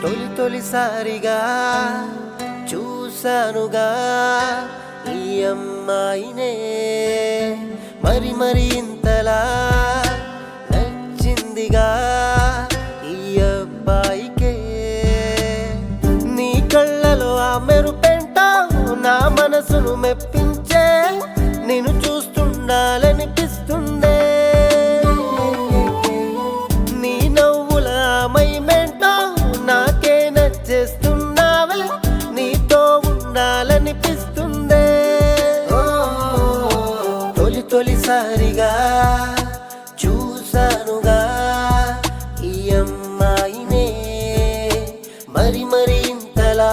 తొలిసారిగా చూసానుగా ఈ అమ్మాయినే, మరి ఇంతలా నచ్చిందిగా ఈ అబ్బాయికే. నీ కళ్ళలో ఆ మెరుపెంట నా మనసును మెప్పించే, నిన్ను చూస్తుండాలనిపిస్తుందే. నీ నవ్వుల మైమెంటో నాకే నచ్చేస్తున్నావే, నీతో ఉండాలనిపిస్తుందే. తొలిసారిగా చూసానుగా ఈ అమ్మాయినే, మరి ఇంతలా